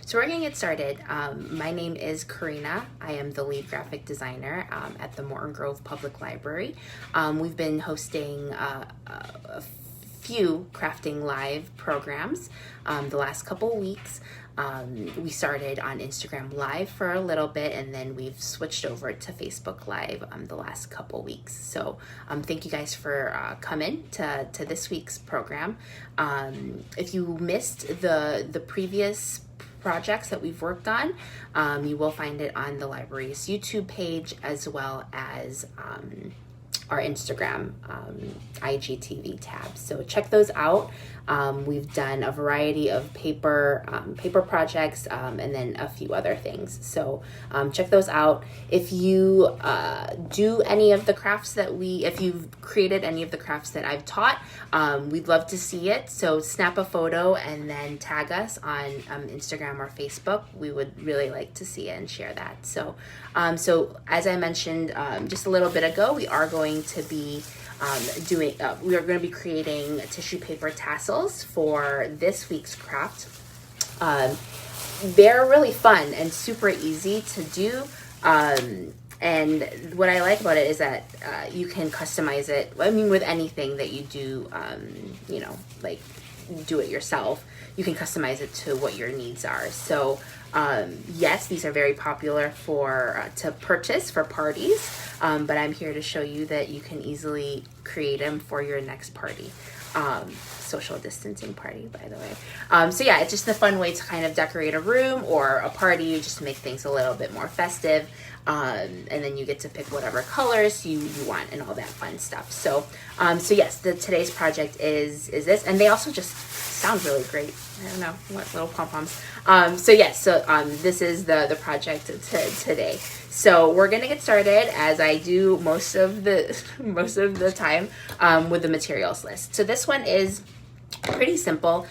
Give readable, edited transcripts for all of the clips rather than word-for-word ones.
So we're going to get started. My name is Karina. I am the lead graphic designer at the Morton Grove Public Library. We've been hosting a few crafting live programs the last couple weeks. We started on Instagram Live for a little bit, and then we've switched over to Facebook Live the last couple weeks. So thank you guys for coming to this week's program. If you missed the previous projects that we've worked on, you will find it on the library's YouTube page as well as our Instagram IGTV tab. So check those out. We've done a variety of paper projects and then a few other things. So check those out. If you do any of the crafts if you've created any of the crafts that I've taught, we'd love to see it. So snap a photo and then tag us on Instagram or Facebook. We would really like to see it and share that. So as I mentioned just a little bit ago, we are going to be creating tissue paper tassels for this week's craft. They're really fun and super easy to do. And what I like about it is that you can customize it. I mean, with anything that you do, like do it yourself, you can customize it to what your needs are. So yes, these are very popular to purchase for parties, but I'm here to show you that you can easily create them for your next party. Social distancing party, by the way. So yeah, it's just a fun way to kind of decorate a room or a party, just to make things a little bit more festive. And then you get to pick whatever colors you want and all that fun stuff. So yes, today's project is this, and they also just sound really great. I don't know, what little pom-poms. This is the project today. So we're gonna get started, as I do most of the time, with the materials list. So this one is pretty simple.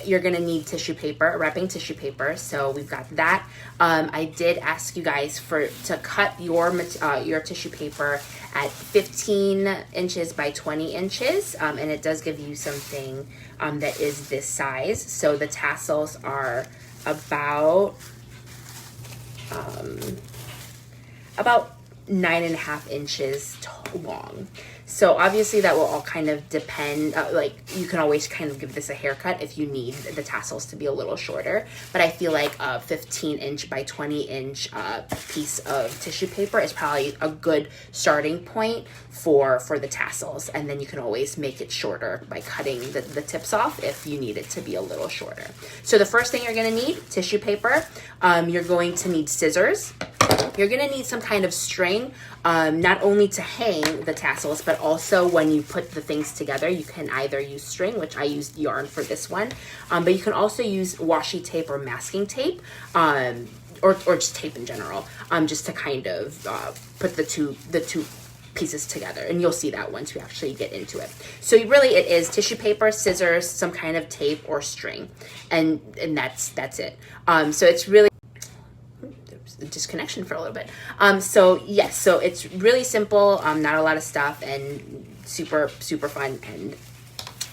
You're gonna need tissue paper, wrapping tissue paper. So we've got that. I did ask you guys to cut your tissue paper at 15 inches by 20 inches, and it does give you something that is this size. So the tassels are about 9.5 inches long. So obviously that will all kind of depend, you can always kind of give this a haircut if you need the tassels to be a little shorter, but I feel like a 15 inch by 20 inch piece of tissue paper is probably a good starting point for the tassels, and then you can always make it shorter by cutting the tips off if you need it to be a little shorter. So the first thing you're gonna need, tissue paper. You're going to need scissors. You're gonna need some kind of string, not only to hang the tassels, but also when you put the things together. You can either use string, which I used yarn for this one, but you can also use washi tape or masking tape, or just tape in general, just to kind of put the two pieces together, and you'll see that once we actually get into it. So really it is tissue paper, scissors, some kind of tape or string, and that's it. So it's really disconnection for a little bit. So it's really simple, not a lot of stuff, and super fun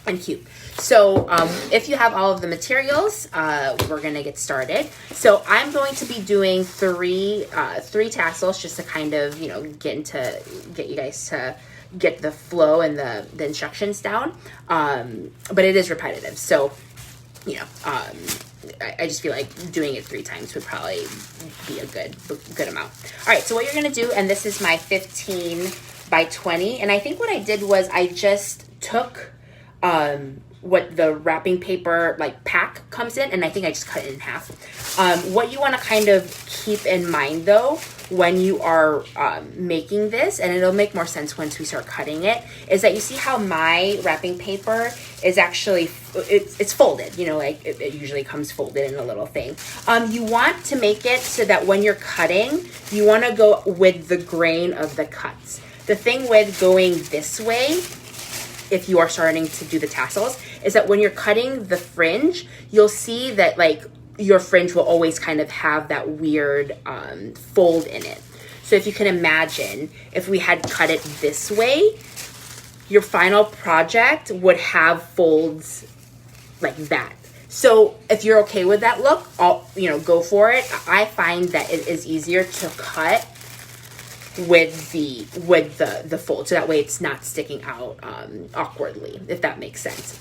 and cute. So if you have all of the materials, we're gonna get started. So I'm going to be doing three tassels, just to kind of get you guys to get the flow and the instructions down, but it is repetitive, so I just feel like doing it 3 times would probably be a good amount. All right, so what you're gonna do, and this is my 15 by 20, and I think what I did was I just took what the wrapping paper pack comes in, and I think I just cut it in half. What you want to kind of keep in mind though when you are making this, and it'll make more sense once we start cutting it, is that you see how my wrapping paper is actually it's folded, it usually comes folded in a little thing. You want to make it so that when you're cutting, you want to go with the grain of the cuts. The thing with going this way, if you are starting to do the tassels, is that when you're cutting the fringe, you'll see that your fringe will always kind of have that weird fold in it. So if you can imagine, if we had cut it this way, your final project would have folds like that. So if you're okay with that look, go for it. I find that it is easier to cut with the fold, so that way it's not sticking out awkwardly, if that makes sense.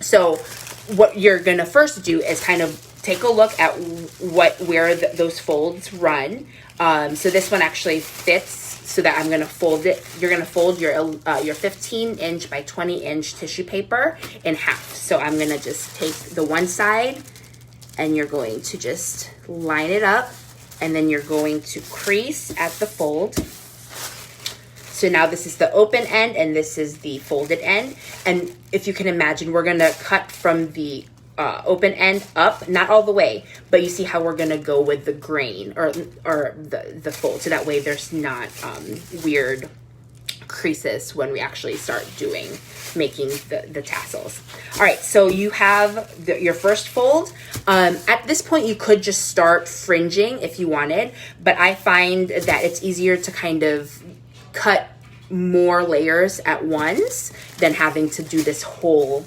So what you're gonna first do is kind of take a look at where those folds run. So this one actually fits, so that I'm gonna fold it. You're gonna fold your 15-inch by 20-inch tissue paper in half. So I'm gonna just take the one side, and you're going to just line it up, and then you're going to crease at the fold. So now this is the open end, and this is the folded end. And if you can imagine, we're gonna cut from the open end up, not all the way, but you see how we're gonna go with the grain or the fold, so that way there's not weird creases when we actually start making the tassels. All right, so you have your first fold. At this point, you could just start fringing if you wanted, but I find that it's easier to kind of cut more layers at once than having to do this whole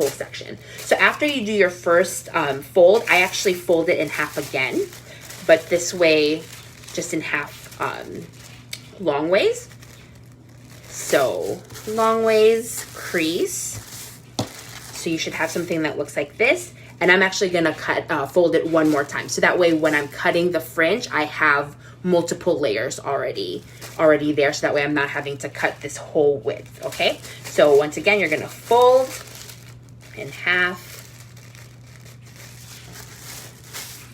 section. So after you do your first fold, I actually fold it in half again, but this way, just in half long ways. So long ways, crease. So you should have something that looks like this. And I'm actually gonna fold it one more time. So that way when I'm cutting the fringe, I have multiple layers already there. So that way I'm not having to cut this whole width, okay? So once again, you're gonna fold in half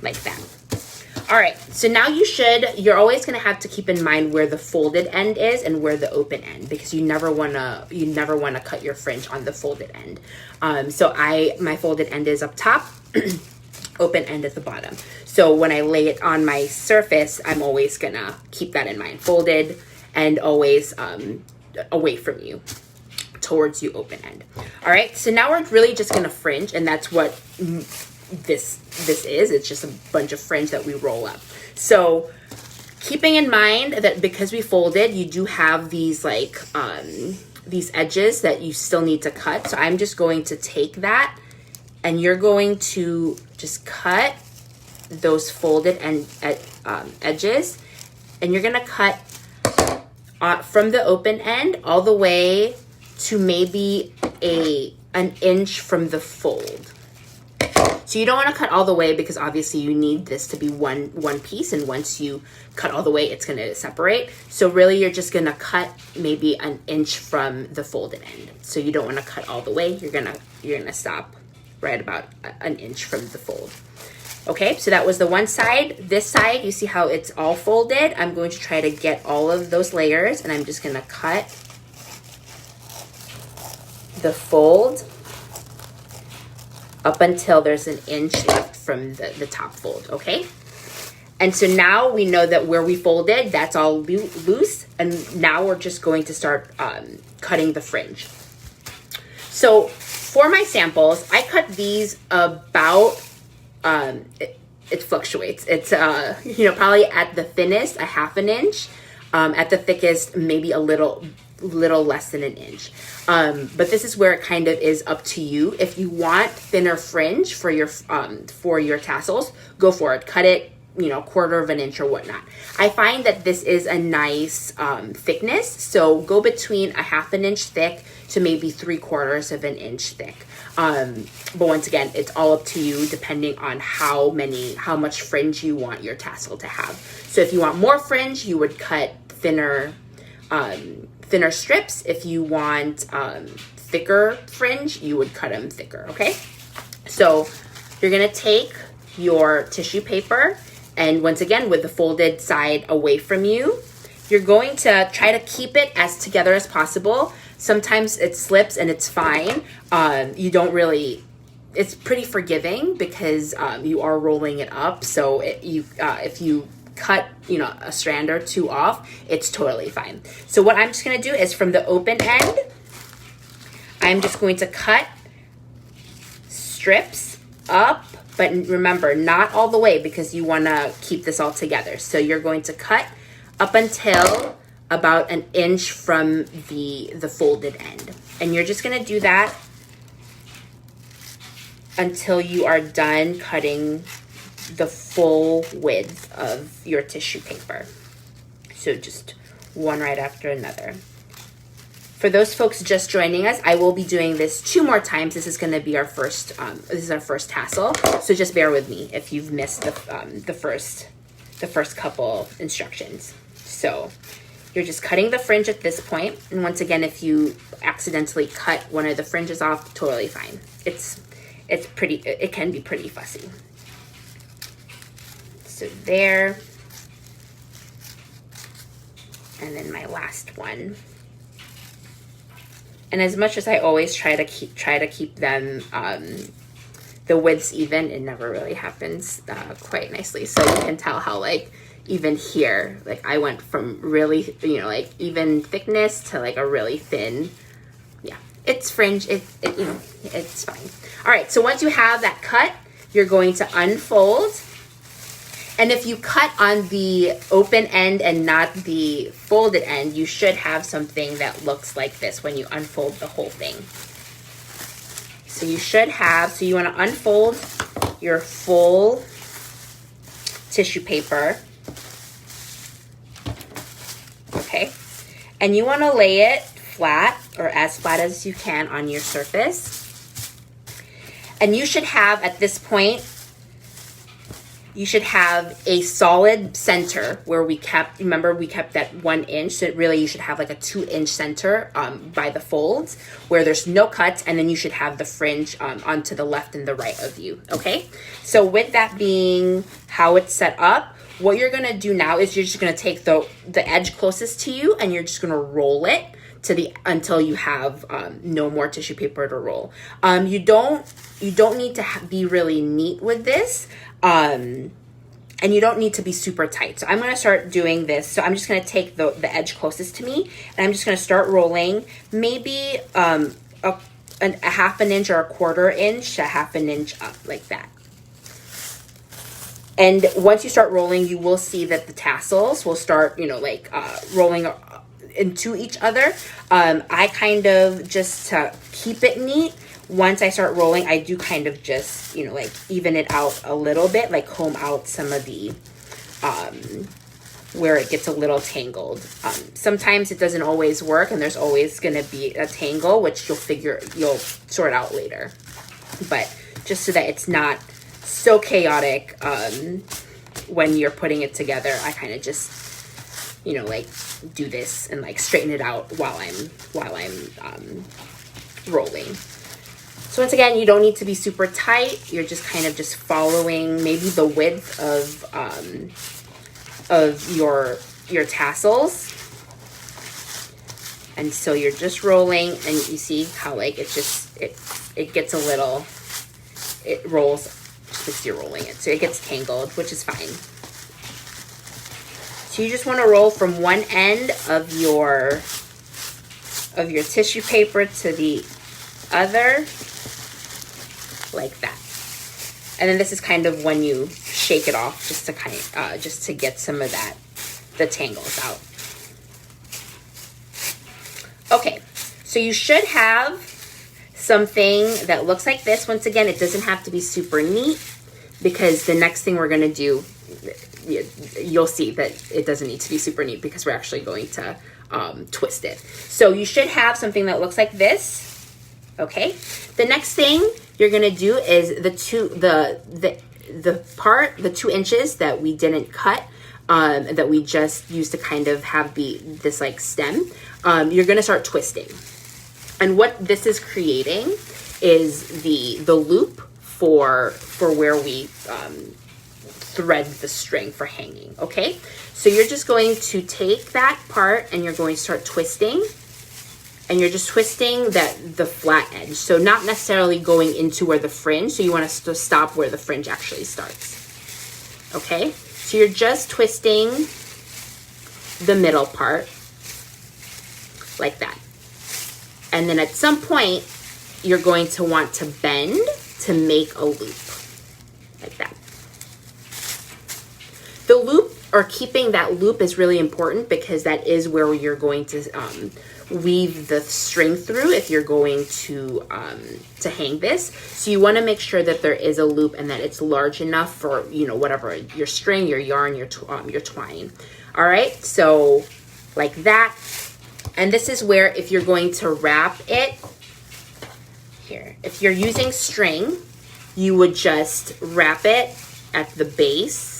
like that. All right, so now you're always gonna have to keep in mind where the folded end is and where the open end, because you never wanna cut your fringe on the folded end. So my folded end is up top, open end at the bottom. So when I lay it on my surface, I'm always gonna keep that in mind. Folded and always away from you, towards you, open end. All right, so now we're really just gonna fringe, and that's what this is. It's just a bunch of fringe that we roll up. So keeping in mind that because we folded, you do have these these edges that you still need to cut. So I'm just going to take that, and you're going to just cut those folded edges, and you're gonna cut from the open end all the way to maybe an inch from the fold. So you don't want to cut all the way, because obviously you need this to be one piece, and once you cut all the way, it's going to separate. So really you're just going to cut maybe an inch from the folded end. So you don't want to cut all the way. You're going to stop right about an inch from the fold. Okay, so that was the one side. This side, you see how it's all folded? I'm going to try to get all of those layers, and I'm just going to cut the fold up until there's an inch left from the top fold, okay? And so now we know that where we folded, that's all loose, and now we're just going to start cutting the fringe. So for my samples, I cut these about, it fluctuates. It's, probably at the thinnest, a half an inch, at the thickest, maybe a little less than an inch. But this is where it kind of is up to you. If you want thinner fringe for your tassels, go for it. Cut it, quarter of an inch or whatnot. I find that this is a nice thickness, so go between a half an inch thick to maybe 3/4 of an inch thick. But once again, it's all up to you depending on how much fringe you want your tassel to have. So if you want more fringe, you would cut thinner strips. If you want thicker fringe, you would cut them thicker, okay? So you're gonna take your tissue paper, and once again, with the folded side away from you, you're going to try to keep it as together as possible. Sometimes it slips and it's fine. It's pretty forgiving because you are rolling it up. So if you cut a strand or two off, it's totally fine. So what I'm just going to do is from the open end, I'm just going to cut strips up, but remember, not all the way, because you want to keep this all together. So you're going to cut up until about an inch from the folded end, and you're just going to do that until you are done cutting the full width of your tissue paper. So just one right after another. For those folks just joining us, I will be doing this 2 more times. This is going to be our first. This is our first tassel, so just bear with me if you've missed the first couple instructions. So you're just cutting the fringe at this point, and once again, if you accidentally cut one of the fringes off, totally fine. It's pretty. It can be pretty fussy. So there, and then my last one. And as much as I always try to keep them the widths even, it never really happens quite nicely. So you can tell how like even here, like I went from really like even thickness to like a really thin. Yeah, it's fringe. It's fine. All right. So once you have that cut, you're going to unfold. And if you cut on the open end and not the folded end, you should have something that looks like this when you unfold the whole thing. So you should have, so you want to unfold your full tissue paper. Okay. And you want to lay it flat or as flat as you can on your surface. And you should have, at this point, you should have a solid center where we kept that 1 inch. So really you should have like a 2-inch center by the folds where there's no cuts, and then you should have the fringe onto the left and the right of you, okay? So with that being how it's set up, what you're gonna do now is you're just gonna take the edge closest to you, and you're just gonna roll it until you have no more tissue paper to roll. You don't need to be really neat with this. And you don't need to be super tight. So I'm going to start doing this. So I'm just going to take the edge closest to me, and I'm just going to start rolling maybe a half an inch or a 1/4 inch to half an inch up like that. And once you start rolling, you will see that the tassels will start, rolling into each other. I kind of, just to keep it neat, once I start rolling, I do kind of just, even it out a little bit, like comb out some of the, where it gets a little tangled. Sometimes it doesn't always work, and there's always going to be a tangle, which you'll sort out later. But just so that it's not so chaotic when you're putting it together, I kind of just, do this and like straighten it out while I'm rolling. So once again, you don't need to be super tight. You're just kind of just following maybe the width of your tassels. And so you're just rolling, and you see how like it gets a little, it rolls just as you're rolling it. So it gets tangled, which is fine. So you just want to roll from one end of your tissue paper to the other, like that. And then this is kind of when you shake it off, just to get some of the tangles out. Okay, so you should have something that looks like this. Once again, it doesn't have to be super neat, because the next thing we're gonna do, you'll see that it doesn't need to be super neat, because we're actually going to twist it. So you should have something that looks like this. Okay, the next thing you're gonna do is the 2 inches that we didn't cut, that we just used to kind of have this like stem. You're gonna start twisting, and what this is creating is the loop for where we thread the string for hanging. Okay, so you're just going to take that part, and you're going to start twisting. And you're just twisting the flat edge. So not necessarily going into where the fringe. So you want to stop where the fringe actually starts. Okay? So you're just twisting the middle part like that. And then at some point, you're going to want to bend to make a loop like that. The loop or keeping that loop is really important, because that is where you're going to weave the string through if you're going to hang this. So you want to make sure that there is a loop and that it's large enough for, you know, whatever, your string, your yarn, your twine. All right, so like that. And this is where, if you're going to wrap it here, if you're using string, you would just wrap it at the base,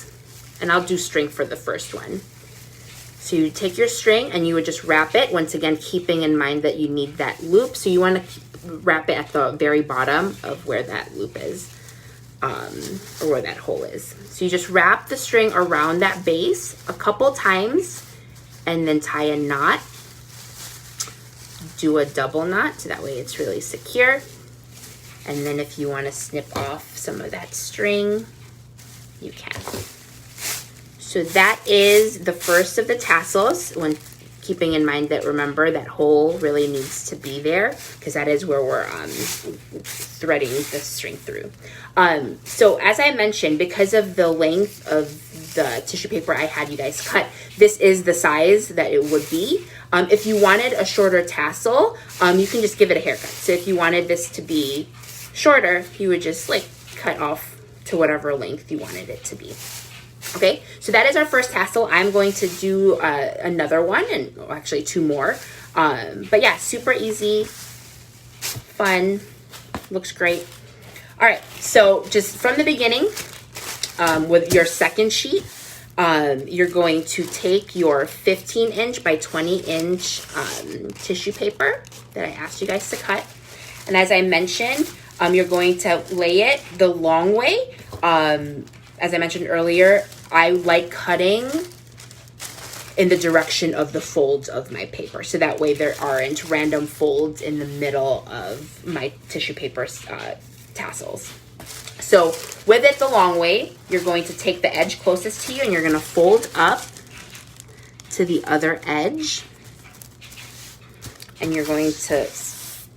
and I'll do string for the first one. So you take your string and you would just wrap it, once again keeping in mind that you need that loop. So you want to wrap it at the very bottom of where that loop is, or where that hole is. So you just wrap the string around that base a couple times and then tie a knot. Do a double knot so that way it's really secure. And then if you want to snip off some of that string, you can. So that is the first of the tassels, when keeping in mind that, remember, that hole really needs to be there, because that is where we're threading the string through. So as I mentioned, because of the length of the tissue paper I had you guys cut, this is the size that it would be. If you wanted a shorter tassel, you can just give it a haircut. So if you wanted this to be shorter, you would just like cut off to whatever length you wanted it to be. Okay, so that is our first tassel. I'm going to do another one, and actually two more. But yeah, super easy, fun, looks great. All right, so just from the beginning, with your second sheet, you're going to take your 15-inch by 20-inch tissue paper that I asked you guys to cut. And as I mentioned, you're going to lay it the long way. As I mentioned earlier, I like cutting in the direction of the folds of my paper, so that way there aren't random folds in the middle of my tissue paper tassels. So with it the long way, you're going to take the edge closest to you and you're going to fold up to the other edge, and you're going to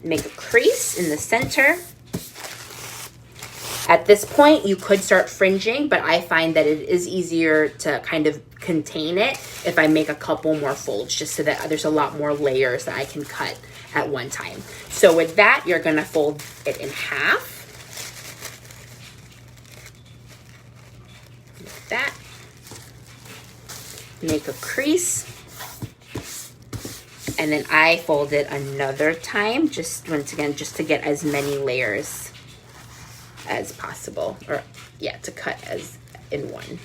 make a crease in the center. At this point, you could start fringing, but I find that it is easier to kind of contain it if I make a couple more folds, just so that there's a lot more layers that I can cut at one time. So with that, you're gonna fold it in half. Like that. Make a crease. And then I fold it another time, just once again, just to get as many layers as possible, or yeah, to cut as in one.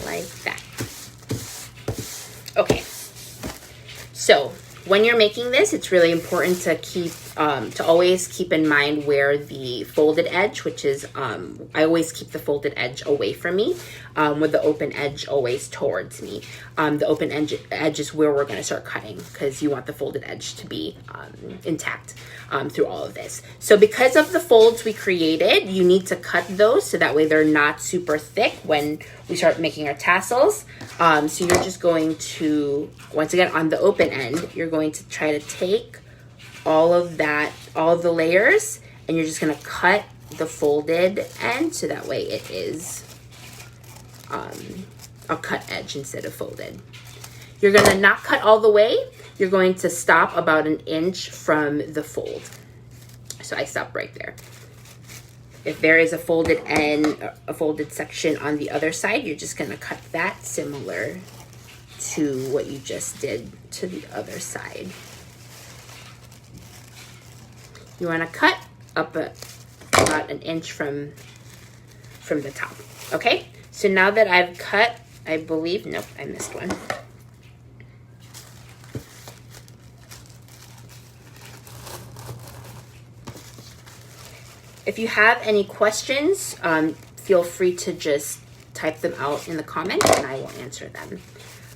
Like that. Okay, so when you're making this, it's really important to keep to always keep in mind where the folded edge, which is I always keep the folded edge away from me, with the open edge always towards me. The open edge is where we're going to start cutting, because you want the folded edge to be intact through all of this. So because of the folds we created, you need to cut those so that way they're not super thick when we start making our tassels. So you're just going to, once again, on the open end, you're going to try to take all of the layers, and you're just going to cut the folded end so that way it is a cut edge instead of folded. You're going to not cut all the way. You're going to stop about 1 inch from the fold. So I stop right there. If there is a folded end, a folded section on the other side, you're just going to cut that similar to what you just did to the other side. You want to cut up about 1 inch from the top. Okay, so now that I've cut, I believe, nope, I missed one. If you have any questions, feel free to just type them out in the comments and I will answer them.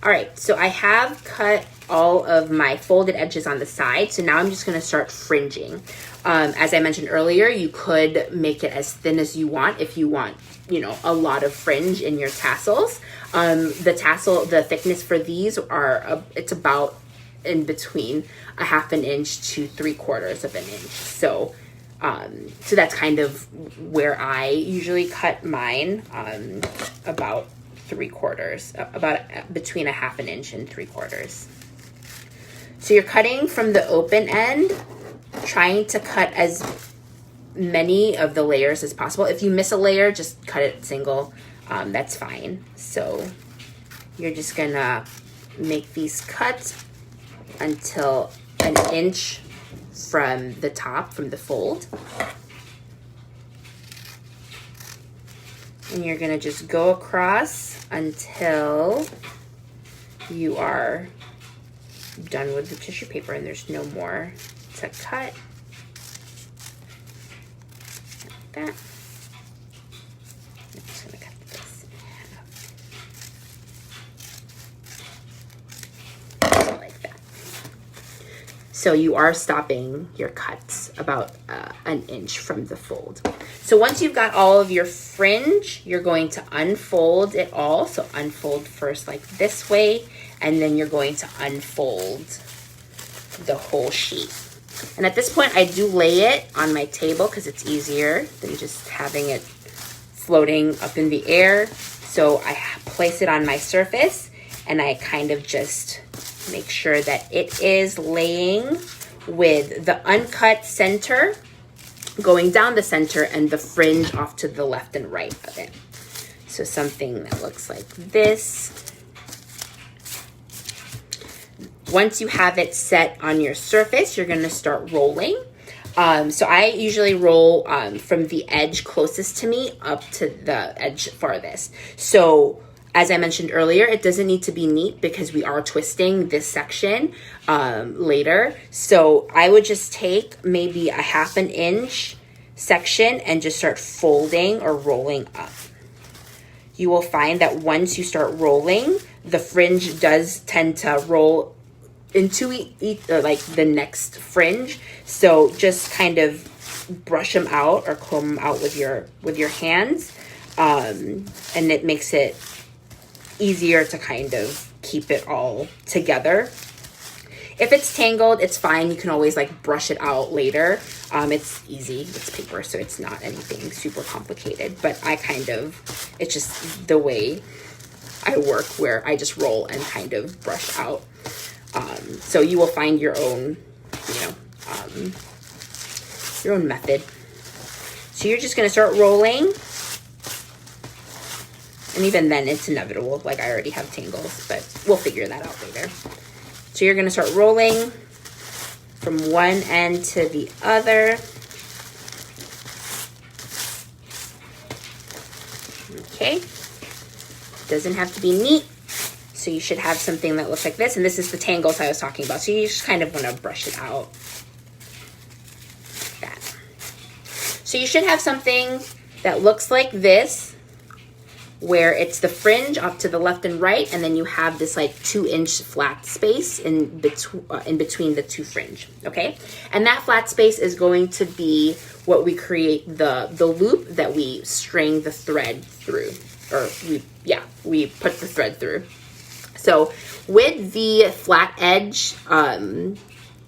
All right, so I have cut all of my folded edges on the side. So now I'm just gonna start fringing. As I mentioned earlier, you could make it as thin as you want if you want, you know, a lot of fringe in your tassels. The thickness for these are, it's about in between 1/2 inch to 3/4 of an inch. So So that's kind of where I usually cut mine, about 3/4, about between 1/2 inch and 3/4. So you're cutting from the open end, trying to cut as many of the layers as possible. If you miss a layer, just cut it single. That's fine. So you're just gonna make these cuts until 1 inch from the top, from the fold. And you're gonna just go across until you are done with the tissue paper and there's no more to cut. Like that. I'm just gonna cut this in half. Like that. So you are stopping your cuts about 1 inch from the fold. So once you've got all of your fringe, you're going to unfold it all. So unfold first like this way, and then you're going to unfold the whole sheet. And at this point, I do lay it on my table because it's easier than just having it floating up in the air. So I place it on my surface and I kind of just make sure that it is laying with the uncut center going down the center and the fringe off to the left and right of it. So something that looks like this. Once you have it set on your surface, you're gonna start rolling. So I usually roll from the edge closest to me up to the edge farthest. So as I mentioned earlier, it doesn't need to be neat because we are twisting this section later. So I would just take maybe a 1/2 inch section and just start folding or rolling up. You will find that once you start rolling, the fringe does tend to roll into like the next fringe. So just kind of brush them out or comb them out with your hands, and it makes it easier to kind of keep it all together. If it's tangled, it's fine. You can always like brush it out later. It's easy. It's paper, so it's not anything super complicated. But it's just the way I work, where I just roll and kind of brush out. So you will find your own, your own method. So you're just gonna start rolling. And even then, it's inevitable. Like, I already have tangles, but we'll figure that out later. So you're going to start rolling from one end to the other. Okay. Doesn't have to be neat. So you should have something that looks like this. And this is the tangles I was talking about. So you just kind of want to brush it out. Like that. So you should have something that looks like this, where it's the fringe off to the left and right, and then you have this like 2-inch flat space in between the two fringe, okay? And that flat space is going to be what we create the loop that we string the thread through, or we put the thread through. So with the flat edge in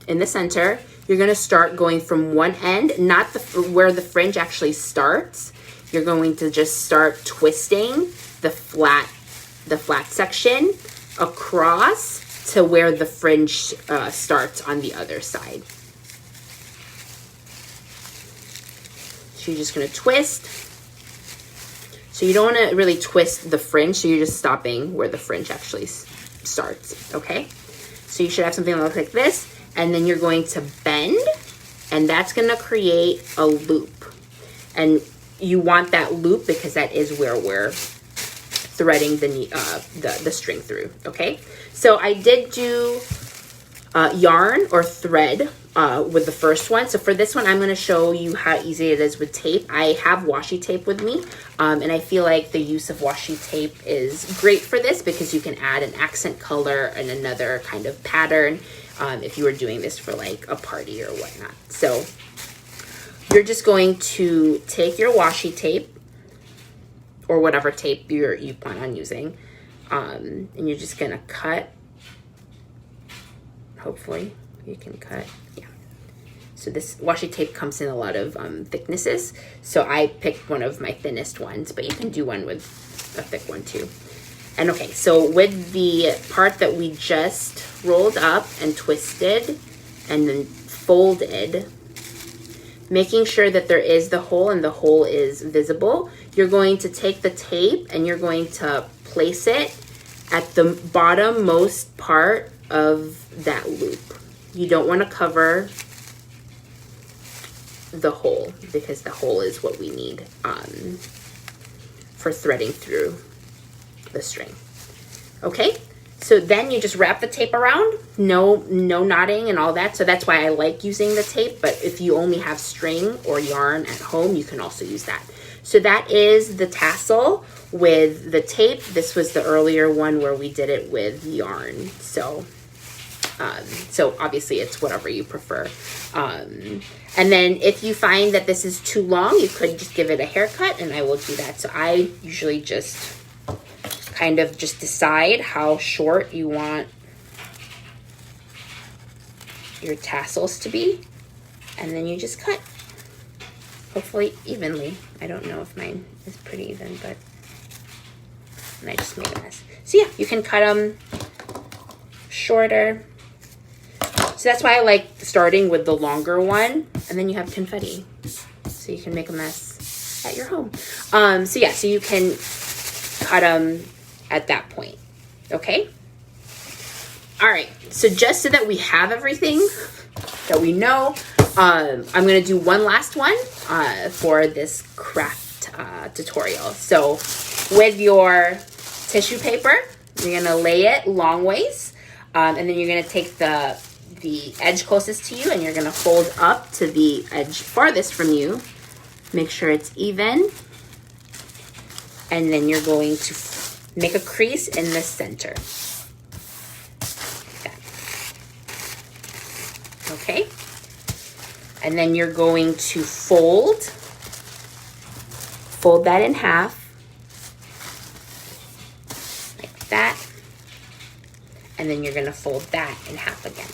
the center, you're gonna start going from one end, not where the fringe actually starts. You're going to just start twisting the flat section across to where the fringe starts on the other side. So you're just going to twist. So you don't want to really twist the fringe, so you're just stopping where the fringe actually starts, okay? So you should have something that looks like this, and then you're going to bend, and that's going to create a loop. And you want that loop because that is where we're threading the string through, okay? So I did do yarn or thread with the first one. So for this one, I'm going to show you how easy it is with tape. I have washi tape with me, and I feel like the use of washi tape is great for this because you can add an accent color and another kind of pattern if you were doing this for like a party or whatnot. So you're just going to take your washi tape or whatever tape you plan on using, and you're just going to cut. Hopefully you can cut. Yeah. So this washi tape comes in a lot of thicknesses. So I picked one of my thinnest ones, but you can do one with a thick one too. And okay, so with the part that we just rolled up and twisted and then folded, making sure that there is the hole and the hole is visible, you're going to take the tape and you're going to place it at the bottom-most part of that loop. You don't want to cover the hole because the hole is what we need for threading through the string. Okay, so then you just wrap the tape around, no knotting and all that. So that's why I like using the tape, but if you only have string or yarn at home, you can also use that. So that is the tassel with the tape. This was the earlier one where we did it with yarn. So obviously it's whatever you prefer. And then if you find that this is too long, you could just give it a haircut, and I will do that. So I usually just kind of just decide how short you want your tassels to be, and then you just cut, hopefully evenly. I don't know if mine is pretty even, but and I just made a mess. So yeah, you can cut them shorter. So that's why I like starting with the longer one, and then you have confetti, so you can make a mess at your home. So yeah, so you can cut them at that point. Okay. All right. So just so that we have everything that we know, I'm going to do one last one for this craft tutorial. So with your tissue paper, you're going to lay it long ways, and then you're going to take the edge closest to you, and you're going to fold up to the edge farthest from you. Make sure it's even, and then you're going to make a crease in the center. Like that. Okay. And then you're going to fold that in half, like that. And then you're going to fold that in half again.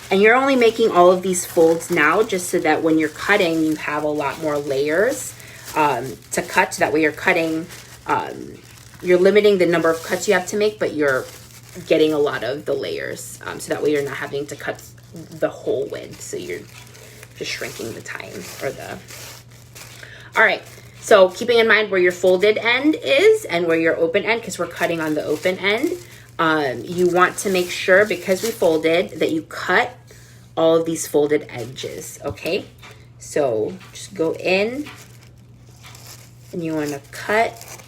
And you're only making all of these folds now just so that when you're cutting, you have a lot more layers to cut. So that way you're cutting, you're limiting the number of cuts you have to make, but you're getting a lot of the layers. So that way you're not having to cut the whole width. So you're just shrinking the time or the... All right. So keeping in mind where your folded end is and where your open end, because we're cutting on the open end, you want to make sure, because we folded, that you cut all of these folded edges, okay? So just go in and you want to cut.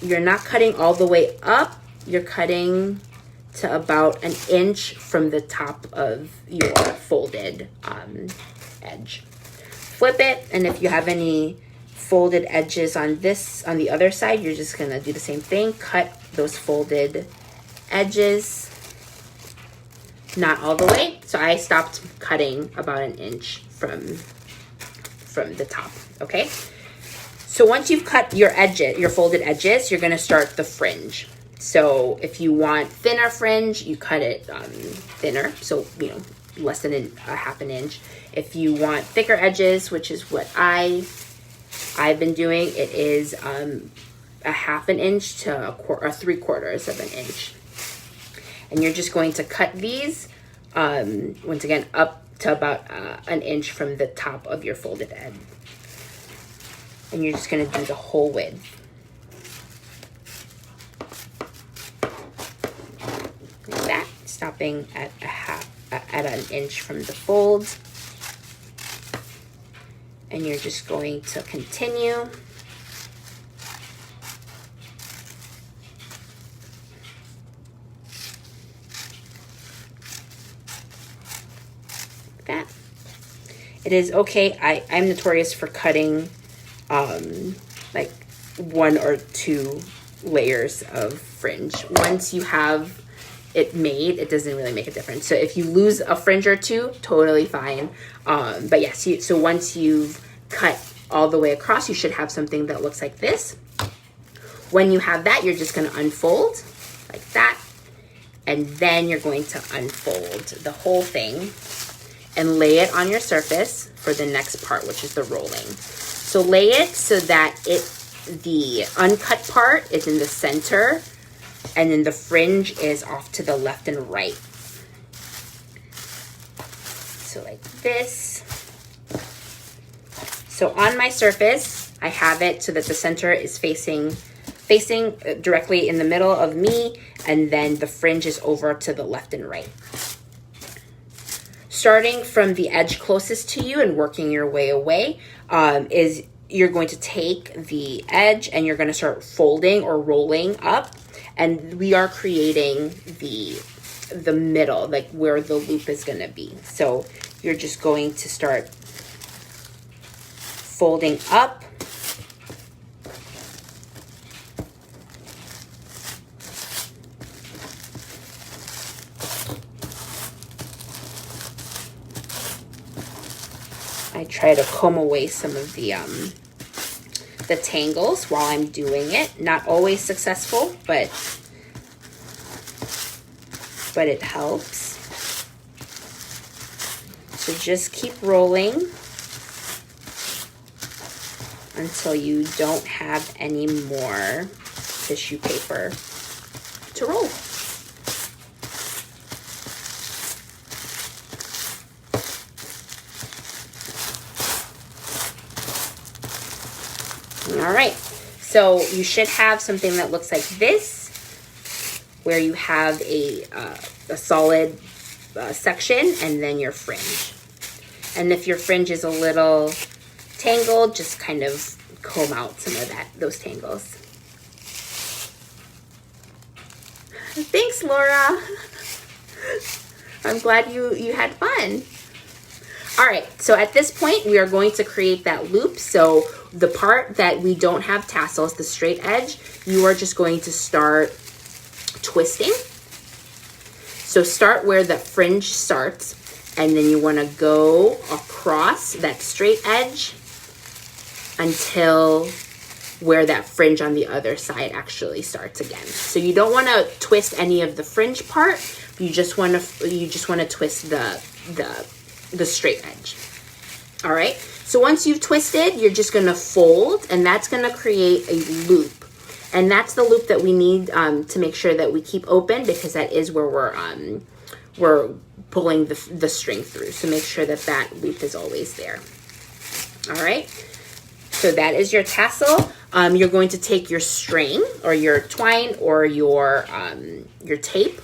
You're not cutting all the way up. You're cutting to about 1 inch from the top of your folded edge. Flip it, and if you have any folded edges on the other side, you're just gonna do the same thing. Cut those folded edges, not all the way. So I stopped cutting about 1 inch from the top, okay? So once you've cut your edges, your folded edges, you're gonna start the fringe. So if you want thinner fringe, you cut it thinner, so less than a half an inch. If you want thicker edges, which is what I've been doing, it is a half an inch to or 3/4 of an inch. And you're just going to cut these once again up to about 1 inch from the top of your folded end. And you're just going to do the whole width. Like that, stopping at at 1 inch from the fold. And you're just going to continue. Like that. It is okay. I'm notorious for cutting like 1 or 2 layers of fringe. Once you have it made, it doesn't really make a difference. So if you lose a fringe or 2, totally fine. But yes, so once you've cut all the way across, you should have something that looks like this. When you have that, you're just going to unfold like that, and then you're going to unfold the whole thing and lay it on your surface for the next part, which is the rolling. So lay it so that the uncut part is in the center, and then the fringe is off to the left and right. So like this. So on my surface, I have it so that the center is facing directly in the middle of me, and then the fringe is over to the left and right. Starting from the edge closest to you and working your way away, is you're going to take the edge and you're going to start folding or rolling up, and we are creating the middle, like where the loop is going to be. So you're just going to start folding up. I try to comb away some of the tangles while I'm doing it. Not always successful, but it helps. So just keep rolling until you don't have any more tissue paper to roll. All right, so you should have something that looks like this, where you have a solid section and then your fringe. And if your fringe is a little tangled, just kind of comb out some of those tangles. Thanks, Laura. I'm glad you had fun. All right, so at this point, we are going to create that loop. So the part that we don't have tassels, the straight edge, you are just going to start twisting. So start where the fringe starts, and then you want to go across that straight edge until where that fringe on the other side actually starts again. So you don't want to twist any of the fringe part. You just want to twist the straight edge. All right. So once you've twisted, you're just going to fold, and that's going to create a loop. And that's the loop that we need to make sure that we keep open, because that is where we're pulling the string through. So make sure that that loop is always there. All right. So that is your tassel. You're going to take your string or your twine or your tape,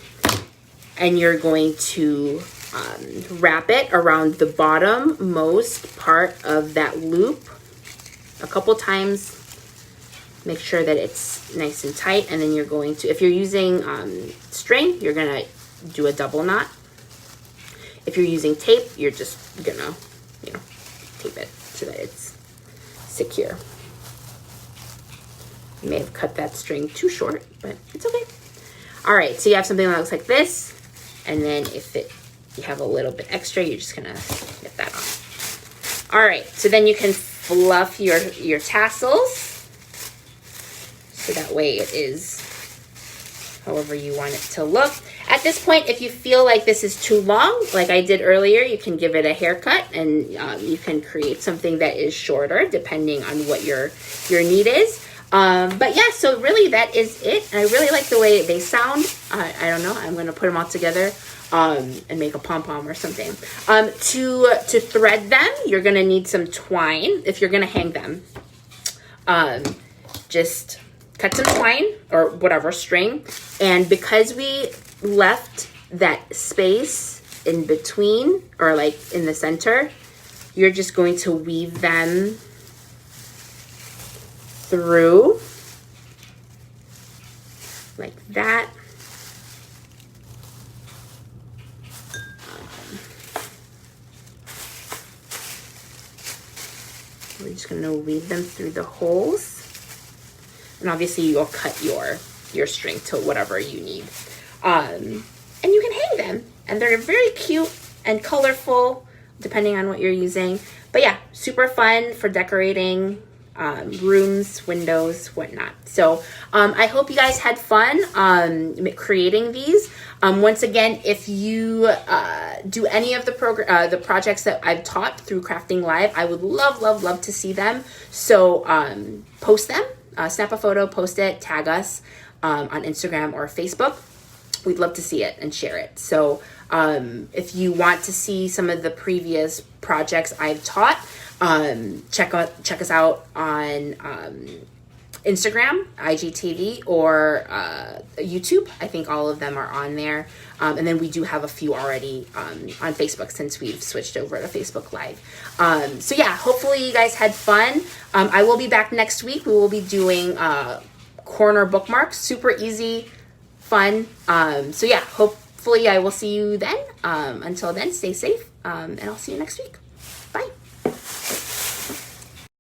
and you're going to wrap it around the bottom-most part of that loop a couple times. Make sure that it's nice and tight, and then you're going to, if you're using string, you're gonna do a double knot. If you're using tape, you're just gonna, tape it so that it's secure. You may have cut that string too short, but it's okay. All right, so you have something that looks like this, and then if you have a little bit extra, you're just gonna snip that off. All right, so then you can fluff your tassels, so that way it is however you want it to look. At this point, if you feel like this is too long, like I did earlier, you can give it a haircut, and you can create something that is shorter depending on what your need is. But yeah, so really that is it. I really like the way they sound. I don't know, I'm gonna put them all together and make a pom-pom or something. To thread them, you're gonna need some twine. If you're gonna hang them, just cut some twine or whatever, string. And because we left that space in between, or like in the center, you're just going to weave them through like that. We're just going to weave them through the holes. And obviously you'll cut your string to whatever you need. And you can hang them. And they're very cute and colorful, depending on what you're using. But yeah, super fun for decorating rooms, windows, whatnot. So I hope you guys had fun creating these. Once again, if you do any of the projects that I've taught through Crafting Live, I would love to see them. So post them, snap a photo, post it, tag us on Instagram or Facebook. We'd love to see it and share it. So if you want to see some of the previous projects I've taught, check us out on Instagram, IGTV, or YouTube. I think all of them are on there. And then we do have a few already on Facebook since we've switched over to Facebook Live. So yeah, hopefully you guys had fun. I will be back next week. We will be doing corner bookmarks. Super easy, fun. So yeah, hopefully I will see you then. Until then, stay safe, and I'll see you next week.